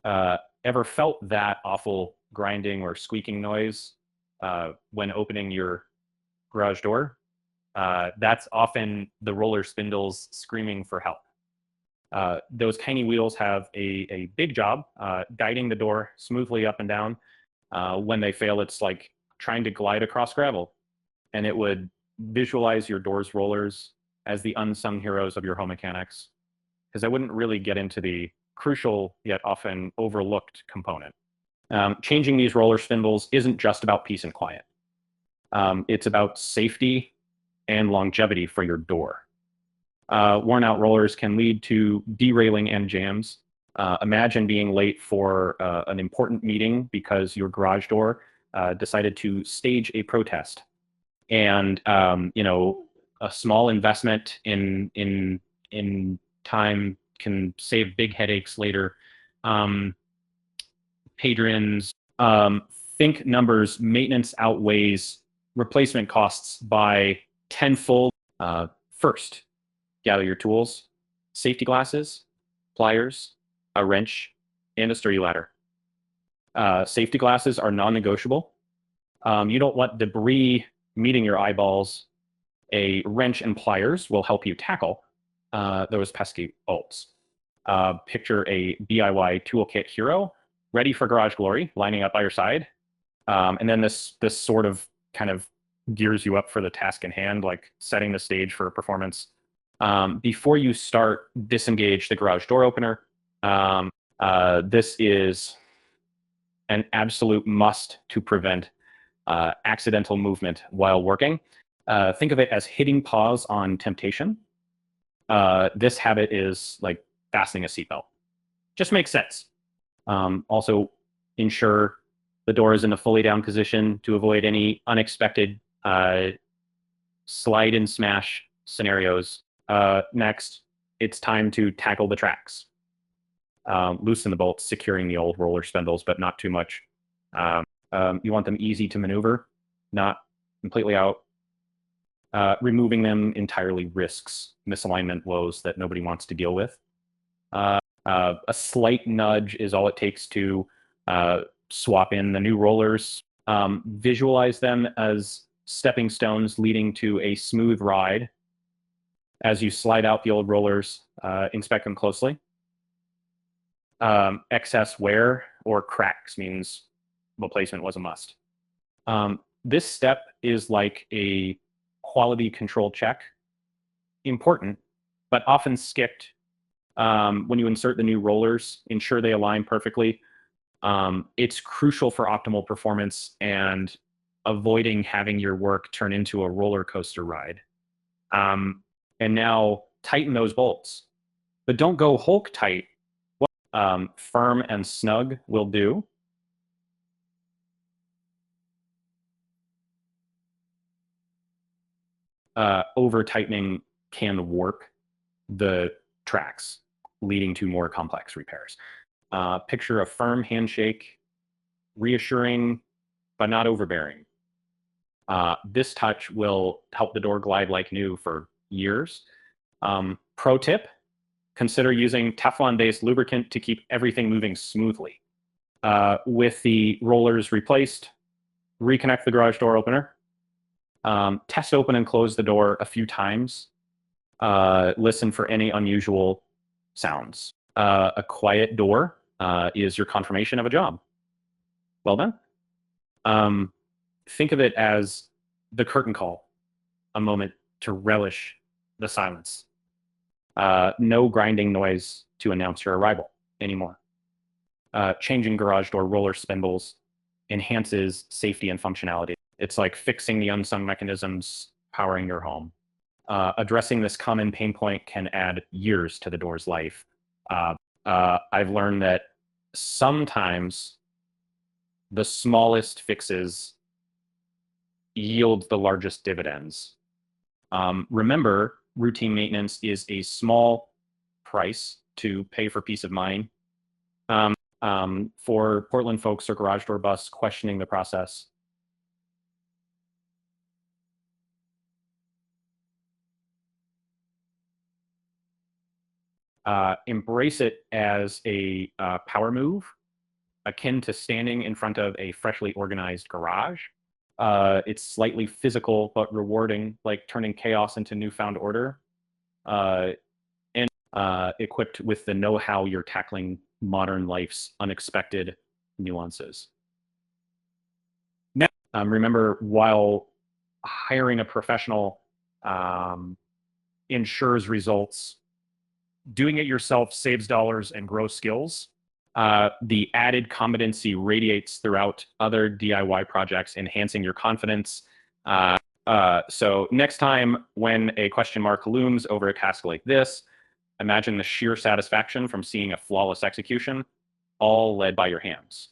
Ever felt that awful grinding or squeaking noise when opening your garage door? That's often the roller spindles screaming for help. Those tiny wheels have a big job guiding the door smoothly up and down. When they fail, it's like trying to glide across gravel, and it would visualize your door's rollers as the unsung heroes of your home mechanics, because I wouldn't really get into the crucial yet often overlooked component. Changing these roller spindles isn't just about peace and quiet. It's about safety and longevity for your door. Worn out rollers can lead to derailing and jams. Imagine being late for an important meeting because your garage door decided to stage a protest. And a small investment in time can save big headaches later. Um, Patrons, think numbers, maintenance outweighs replacement costs by tenfold. First, gather your tools, safety glasses, pliers, a wrench, and a sturdy ladder. Safety glasses are non-negotiable. You don't want debris meeting your eyeballs. A wrench and pliers will help you tackle those pesky bolts. Picture a DIY toolkit hero ready for garage glory, lining up by your side. And then this sort of kind of gears you up for the task in hand, like setting the stage for performance. Before you start, disengage the garage door opener. This is an absolute must to prevent accidental movement while working. Think of it as hitting pause on temptation. This habit is like fastening a seatbelt. Just makes sense. Also, ensure the door is in a fully down position to avoid any unexpected slide and smash scenarios. Next, it's time to tackle the tracks. Loosen the bolts, securing the old roller spindles, but not too much. You want them easy to maneuver, not completely out. Removing them entirely risks misalignment woes that nobody wants to deal with. A slight nudge is all it takes to swap in the new rollers. Visualize them as stepping stones leading to a smooth ride. As you slide out the old rollers, inspect them closely. Excess wear or cracks means replacement was a must. This step is like a quality control check. Important, but often skipped. When you insert the new rollers, ensure they align perfectly. It's crucial for optimal performance and avoiding having your work turn into a roller coaster ride. And now tighten those bolts, but don't go Hulk tight. Firm and snug will do. Over tightening can warp the tracks, leading to more complex repairs. Picture a firm handshake, reassuring, but not overbearing. This touch will help the door glide like new for years. Pro tip, consider using Teflon-based lubricant to keep everything moving smoothly. With the rollers replaced, reconnect the garage door opener. Test open and close the door a few times. Listen for any unusual sounds. A quiet door is your confirmation of a job. Well done. Think of it as the curtain call, a moment to relish the silence. No grinding noise to announce your arrival anymore. Changing garage door roller spindles enhances safety and functionality. It's like fixing the unsung mechanisms powering your home. Addressing this common pain point can add years to the door's life. I've learned that sometimes the smallest fixes yield the largest dividends. Remember, routine maintenance is a small price to pay for peace of mind. For Portland folks or garage door busts questioning the process, Embrace it as a power move, akin to standing in front of a freshly organized garage. It's slightly physical but rewarding, like turning chaos into newfound order. And equipped with the know-how you're tackling modern life's unexpected nuances. Now, remember, while hiring a professional ensures results, doing it yourself saves dollars and grows skills. The added competency radiates throughout other DIY projects, enhancing your confidence. So next time when a question mark looms over a task like this, imagine the sheer satisfaction from seeing a flawless execution, all led by your hands.